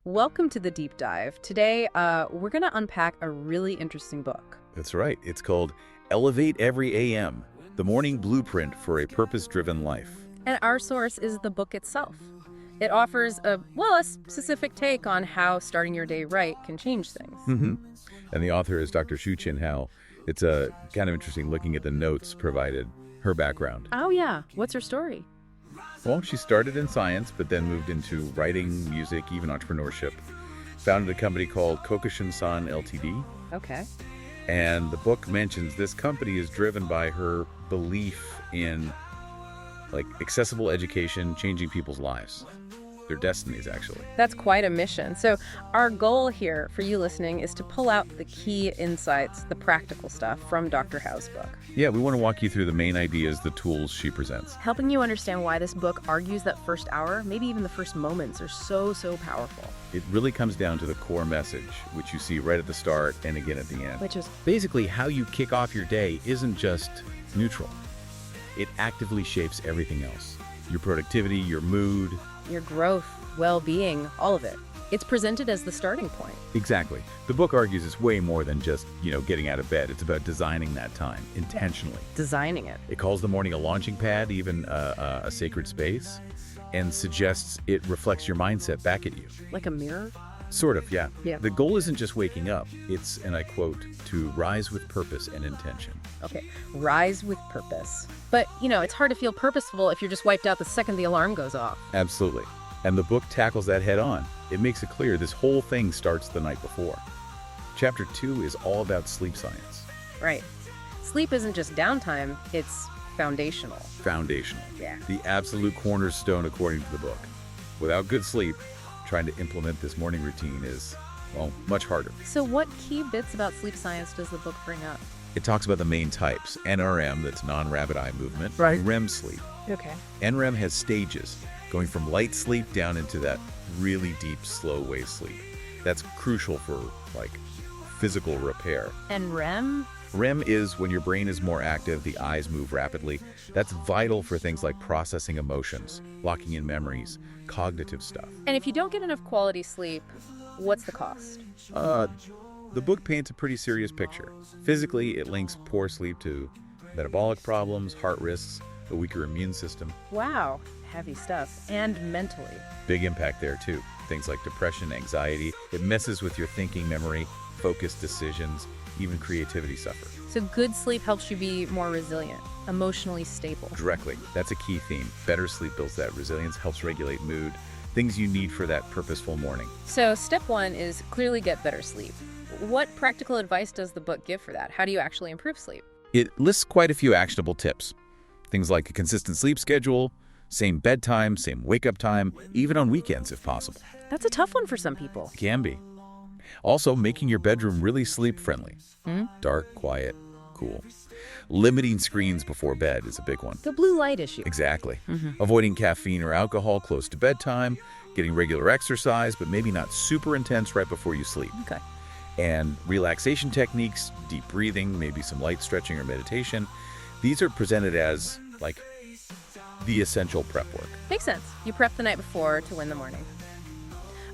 Welcome to the deep dive. Today, we're going to unpack a really interesting book. That's right. It's called Elevate Every AM, the morning blueprint for a purpose-driven life. And our source is the book itself. It offers a specific take on how starting your day right can change things. And the author is Dr. Shu Chen Hou. It's kind of interesting looking at the notes provided, her background. Oh, yeah. What's her story? Well, she started in science, but then moved into writing, music, even entrepreneurship. Founded a company called Kokushin-san Ltd. Okay. And the book mentions this company is driven by her belief in accessible education, changing people's lives. Their destinies, actually. That's quite a mission. So our goal here for you listening is to pull out the key insights, the practical stuff from Dr. Hou's book. Yeah, we want to walk you through the main ideas, the tools she presents. Helping you understand why this book argues that first hour, maybe even the first moments, are so powerful. It really comes down to the core message, which you see right at the start and again at the end. Which is basically how you kick off your day isn't just neutral. It actively shapes everything else. Your productivity, your mood, your growth, well-being, all of it. It's presented as the starting point. Exactly. The book argues it's way more than just, getting out of bed. It's about designing that time intentionally. Designing it. It calls the morning a launching pad, even a sacred space, and suggests it reflects your mindset back at you. Like a mirror? Sort of, yeah. Yeah. The goal isn't just waking up. It's, and I quote, to rise with purpose and intention. Okay, rise with purpose. But, it's hard to feel purposeful if you're just wiped out the second the alarm goes off. Absolutely. And the book tackles that head on. It makes it clear this whole thing starts the night before. Chapter 2 is all about sleep science. Right. Sleep isn't just downtime, it's foundational. Foundational. Yeah. The absolute cornerstone according to the book. Without good sleep, trying to implement this morning routine is, much harder. So what key bits about sleep science does the book bring up? It talks about the main types. NRM, that's non-rapid eye movement. Right. REM sleep. Okay. NREM has stages, going from light sleep down into that really deep, slow wave sleep. That's crucial for, physical repair. And REM? REM is when your brain is more active, the eyes move rapidly. That's vital for things like processing emotions, locking in memories, cognitive stuff. And if you don't get enough quality sleep, what's the cost? The book paints a pretty serious picture. Physically, it links poor sleep to metabolic problems, heart risks, a weaker immune system. Wow, heavy stuff. And mentally. Big impact there, too. Things like depression, anxiety. It messes with your thinking, memory, focused decisions, even creativity suffer. So good sleep helps you be more resilient, emotionally stable. Directly. That's a key theme. Better sleep builds that resilience, helps regulate mood, things you need for that purposeful morning. So step 1 is clearly get better sleep. What practical advice does the book give for that? How do you actually improve sleep? It lists quite a few actionable tips. Things like a consistent sleep schedule, same bedtime, same wake-up time, even on weekends if possible. That's a tough one for some people. Can be. Also, making your bedroom really sleep-friendly. Dark, quiet, cool. Limiting screens before bed is a big one. The blue light issue. Exactly. Avoiding caffeine or alcohol close to bedtime, getting regular exercise, but maybe not super intense right before you sleep. Okay. And relaxation techniques, deep breathing, maybe some light stretching or meditation. These are presented as, the essential prep work. Makes sense. You prep the night before to win the morning.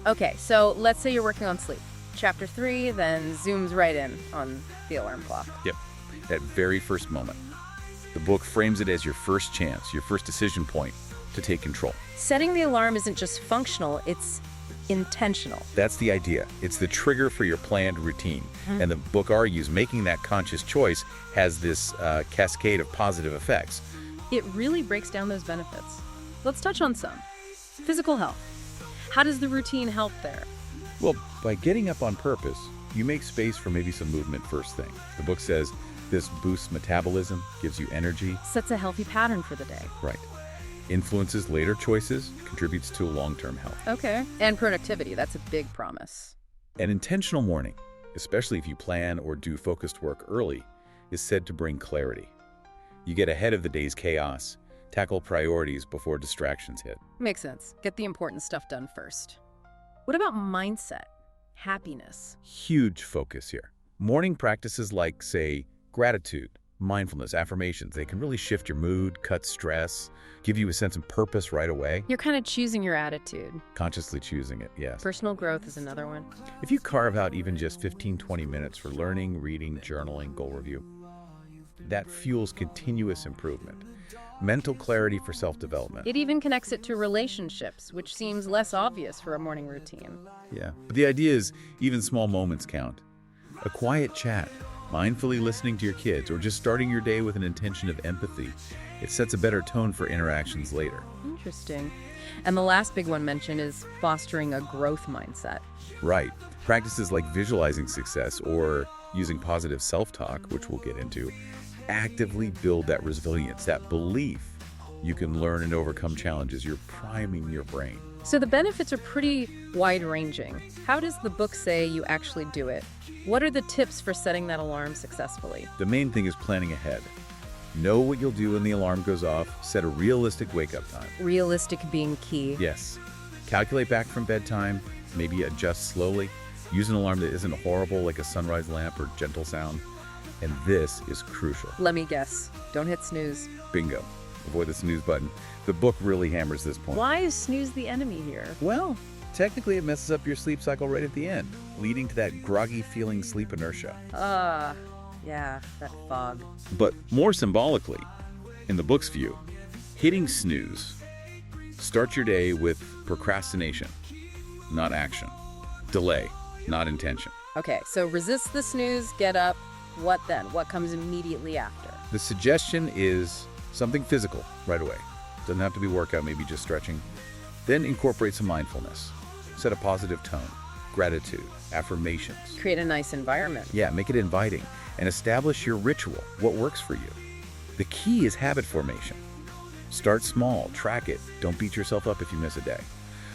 Okay, so let's say you're working on sleep. Chapter 3 then zooms right in on the alarm clock. Yep, that very first moment. The book frames it as your first chance, your first decision point to take control. Setting the alarm isn't just functional, it's intentional. That's the idea. It's the trigger for your planned routine. And the book argues making that conscious choice has this cascade of positive effects. It really breaks down those benefits. Let's touch on some. Physical health. How does the routine help there? Well, by getting up on purpose, you make space for maybe some movement first thing. The book says this boosts metabolism, gives you energy. Sets a healthy pattern for the day. Right. Influences later choices, contributes to long-term health. Okay. And productivity, that's a big promise. An intentional morning, especially if you plan or do focused work early, is said to bring clarity. You get ahead of the day's chaos, tackle priorities before distractions hit. Makes sense. Get the important stuff done first. What about mindset? Happiness? Huge focus here. Morning practices like, say, gratitude, Mindfulness, affirmations, they can really shift your mood, cut stress, give you a sense of purpose right away. You're kind of choosing your attitude. Consciously choosing it, yes. Personal growth is another one. If you carve out even just 15-20 minutes for learning, reading, journaling, goal review, that fuels continuous improvement. Mental clarity for self-development. It even connects it to relationships, which seems less obvious for a morning routine. Yeah, but the idea is even small moments count. A quiet chat, mindfully listening to your kids, or just starting your day with an intention of empathy. It sets a better tone for interactions later. Interesting. And the last big one mentioned is fostering a growth mindset. Right. Practices like visualizing success or using positive self-talk, which we'll get into, actively build that resilience, that belief you can learn and overcome challenges. You're priming your brain. So the benefits are pretty wide-ranging. How does the book say you actually do it? What are the tips for setting that alarm successfully? The main thing is planning ahead. Know what you'll do when the alarm goes off. Set a realistic wake-up time. Realistic being key. Yes. Calculate back from bedtime, maybe adjust slowly. Use an alarm that isn't horrible, like a sunrise lamp or gentle sound. And this is crucial. Let me guess. Don't hit snooze. Bingo. Avoid the snooze button. The book really hammers this point. Why is snooze the enemy here? Well, technically it messes up your sleep cycle right at the end, leading to that groggy feeling sleep inertia. Yeah, that fog. But more symbolically, in the book's view, hitting snooze starts your day with procrastination, not action. Delay, not intention. Okay, so resist the snooze, get up. What then? What comes immediately after? The suggestion is something physical right away. Doesn't have to be workout, maybe just stretching. Then incorporate some mindfulness. Set a positive tone, gratitude, affirmations. Create a nice environment. Yeah, make it inviting and establish your ritual, what works for you. The key is habit formation. Start small, track it. Don't beat yourself up if you miss a day.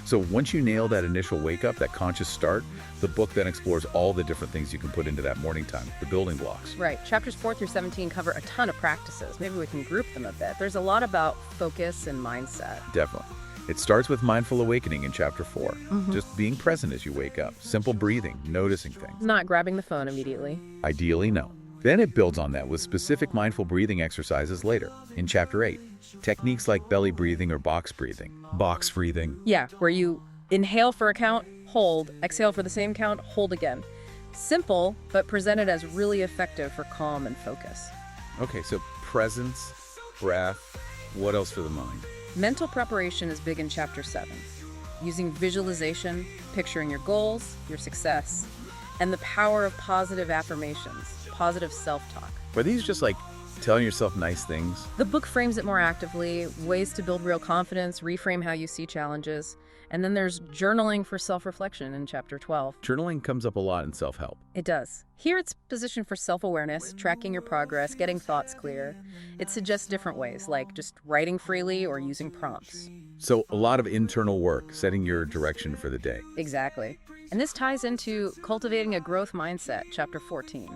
So once you nail that initial wake up, that conscious start, the book then explores all the different things you can put into that morning time, the building blocks. Right. Chapters 4 through 17 cover a ton of practices. Maybe we can group them a bit. There's a lot about focus and mindset. Definitely. It starts with mindful awakening in chapter 4. Just being present as you wake up. Simple breathing, noticing things. Not grabbing the phone immediately. Ideally, no. Then it builds on that with specific mindful breathing exercises later. In chapter 8, techniques like belly breathing or box breathing. Box breathing. Yeah, where you inhale for a count, hold, exhale for the same count, hold again. Simple, but presented as really effective for calm and focus. Okay, so presence, breath, what else for the mind? Mental preparation is big in chapter 7. Using visualization, picturing your goals, your success, and the power of positive affirmations, positive self-talk. Were these just like telling yourself nice things? The book frames it more actively, ways to build real confidence, reframe how you see challenges. And then there's journaling for self-reflection in chapter 12. Journaling comes up a lot in self-help. It does. Here it's positioned for self-awareness, tracking your progress, getting thoughts clear. It suggests different ways, like just writing freely or using prompts. So a lot of internal work, setting your direction for the day. Exactly. And this ties into cultivating a growth mindset, chapter 14.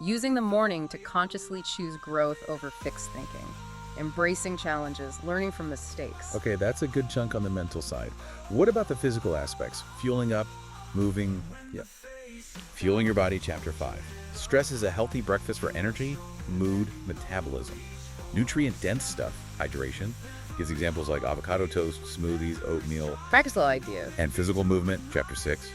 Using the morning to consciously choose growth over fixed thinking. Embracing challenges, learning from mistakes. Okay, that's a good chunk on the mental side. What about the physical aspects? Fueling up, moving, fueling your body, chapter 5. Stress is a healthy breakfast for energy, mood, metabolism. Nutrient-dense stuff, hydration, gives examples like avocado toast, smoothies, oatmeal. Practical ideas. And physical movement, chapter 6.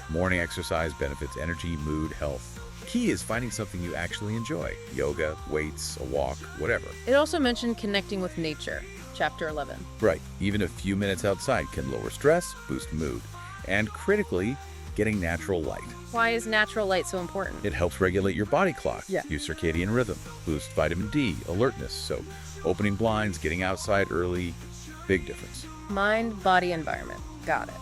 Morning exercise benefits energy, mood, health. Key is finding something you actually enjoy. Yoga, weights, a walk, whatever. It also mentioned connecting with nature, chapter 11. Right. Even a few minutes outside can lower stress, boost mood, and critically, getting natural light. Why is natural light so important? It helps regulate your body clock, Yeah. your circadian rhythm, boost vitamin D, alertness. So opening blinds, getting outside early, big difference. Mind, body, environment. Got it.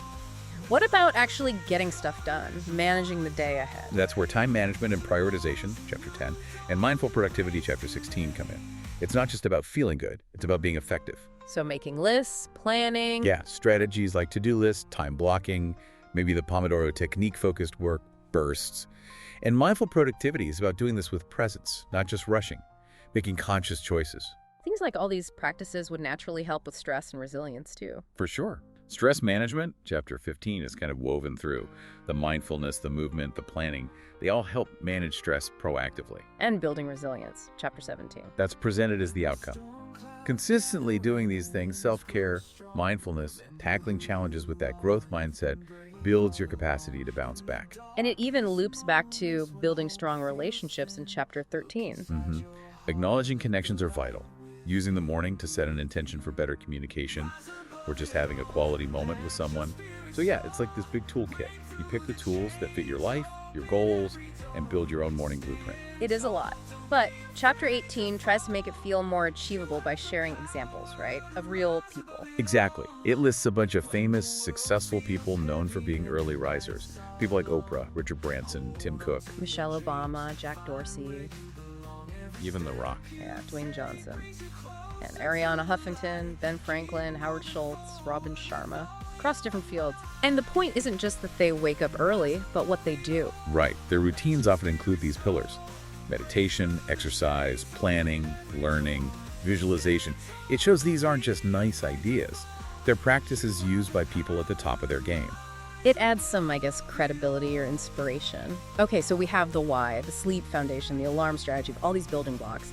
What about actually getting stuff done, managing the day ahead? That's where time management and prioritization, chapter 10, and mindful productivity, chapter 16, come in. It's not just about feeling good, it's about being effective. So making lists, planning. Yeah, strategies like to-do lists, time blocking, maybe the Pomodoro technique-focused work, bursts. And mindful productivity is about doing this with presence, not just rushing, making conscious choices. Things like all these practices would naturally help with stress and resilience too. For sure. Stress management, chapter 15, is kind of woven through. The mindfulness, the movement, the planning, they all help manage stress proactively. And building resilience, chapter 17. That's presented as the outcome. Consistently doing these things, self-care, mindfulness, tackling challenges with that growth mindset, builds your capacity to bounce back. And it even loops back to building strong relationships in chapter 13. Acknowledging connections are vital. Using the morning to set an intention for better communication, or just having a quality moment with someone. So yeah, it's like this big toolkit. You pick the tools that fit your life, your goals, and build your own morning blueprint. It is a lot. But chapter 18 tries to make it feel more achievable by sharing examples, right, of real people. Exactly. It lists a bunch of famous, successful people known for being early risers. People like Oprah, Richard Branson, Tim Cook. Michelle Obama, Jack Dorsey. Even The Rock. Yeah, Dwayne Johnson. And Ariana Huffington, Ben Franklin, Howard Schultz, Robin Sharma, across different fields. And the point isn't just that they wake up early, but what they do. Right. Their routines often include these pillars: meditation, exercise, planning, learning, visualization. It shows these aren't just nice ideas. They're practices used by people at the top of their game. It adds some, I guess, credibility or inspiration. Okay, so we have the why, the sleep foundation, the alarm strategy, all these building blocks.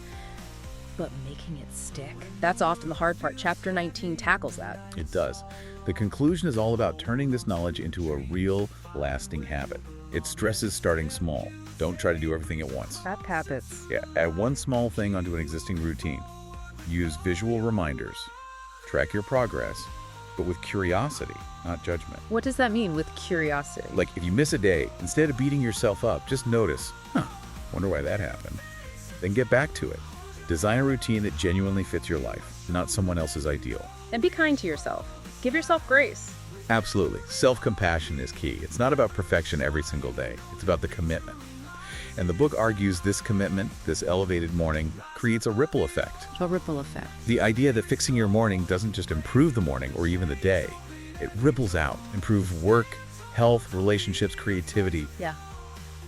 But making it stick, that's often the hard part. Chapter 19 tackles that. It does. The conclusion is all about turning this knowledge into a real, lasting habit. It stresses starting small. Don't try to do everything at once. Crap habits. Yeah, add one small thing onto an existing routine. Use visual reminders. Track your progress, but with curiosity, not judgment. What does that mean with curiosity? Like if you miss a day, instead of beating yourself up, just notice, wonder why that happened. Then get back to it. Design a routine that genuinely fits your life, not someone else's ideal. And be kind to yourself. Give yourself grace. Absolutely. Self-compassion is key. It's not about perfection every single day. It's about the commitment. And the book argues this commitment, this elevated morning, creates a ripple effect. A ripple effect. The idea that fixing your morning doesn't just improve the morning or even the day. It ripples out, improves work, health, relationships, creativity. Yeah.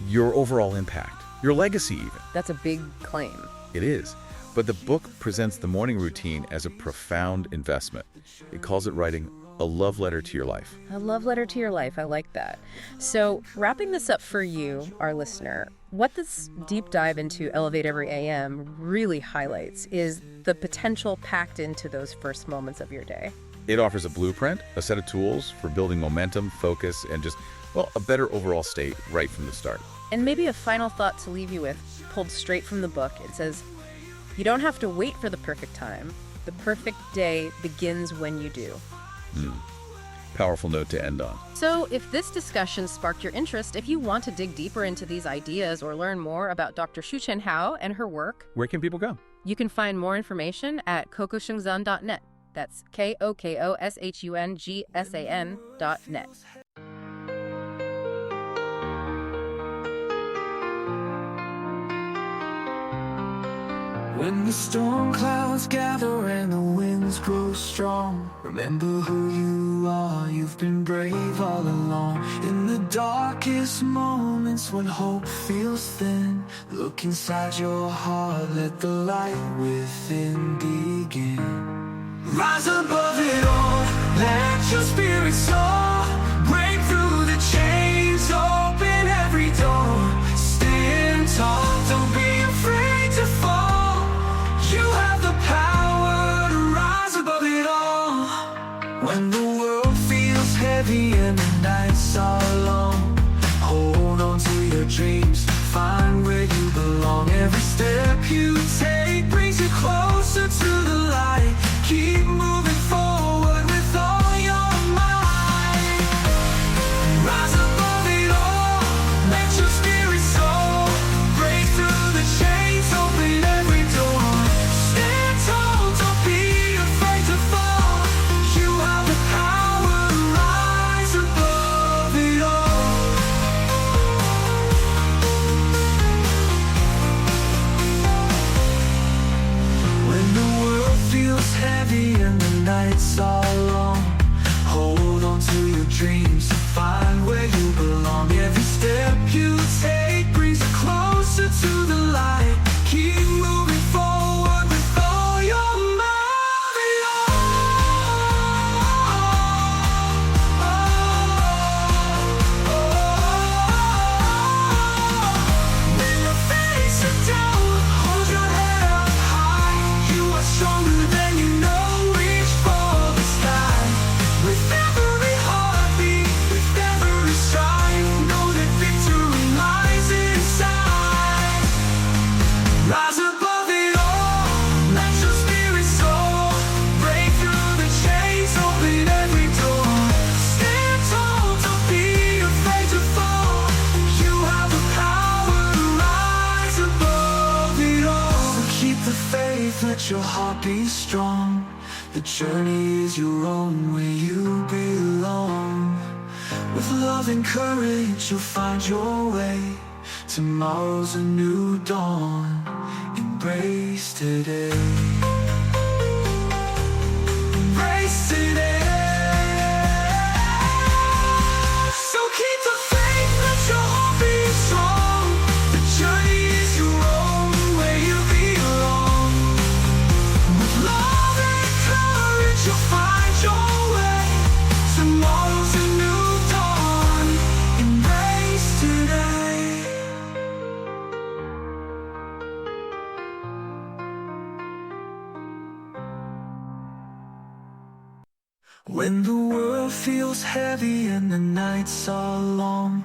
Your overall impact, your legacy even. That's a big claim. It is. But the book presents the morning routine as a profound investment. It calls it writing a love letter to your life. A love letter to your life. I like that. So wrapping this up for you, our listener, what this deep dive into Elevate Every AM really highlights is the potential packed into those first moments of your day. It offers a blueprint, a set of tools for building momentum, focus, and just, well, a better overall state right from the start. And maybe a final thought to leave you with, pulled straight from the book. It says, you don't have to wait for the perfect time. The perfect day begins when you do. Powerful note to end on. So if this discussion sparked your interest, if you want to dig deeper into these ideas or learn more about Dr. Shu Chen Hou and her work, Where can people go? you can find more information at kokoshungzan.net. That's KOKOSHUNGSAN.net. When the storm clouds gather and the winds grow strong, remember who you are, you've been brave all along. In the darkest moments when hope feels thin, look inside your heart, let the light within begin. Rise above it all, let your spirit soar, break through the chains, open every door. Stand tall, don't be afraid to fall. You have the power to rise above it all. When the world feels heavy and the nights are long, hold on to your dreams, find where you belong. Every step you take brings you closer to the light. Keep moving forward with all your might. Rise above it all, let your spirit soar, break through the chains, open every door. Stand tall, don't be afraid to fall. You have the power to rise above it all. When the world feels heavy and the let your heart be strong. The journey is your own, where you belong. With love and courage you'll find your way. Tomorrow's a new dawn. Embrace today. Embrace today. So keep the faith, let your heart be strong. The journey is your own, where you belong. With love and courage you'll find your way. Tomorrow's a new dawn. Embrace today. When the world feels heavy and the nights are long,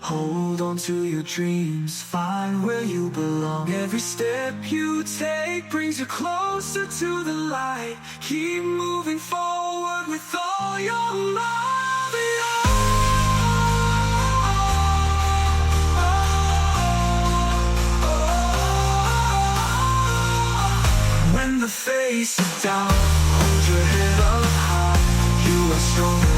hold on to your dreams, find where you belong. Every step you take brings you closer to the light. Keep moving forward with all your might. When the face is down, hold your head up high. You are stronger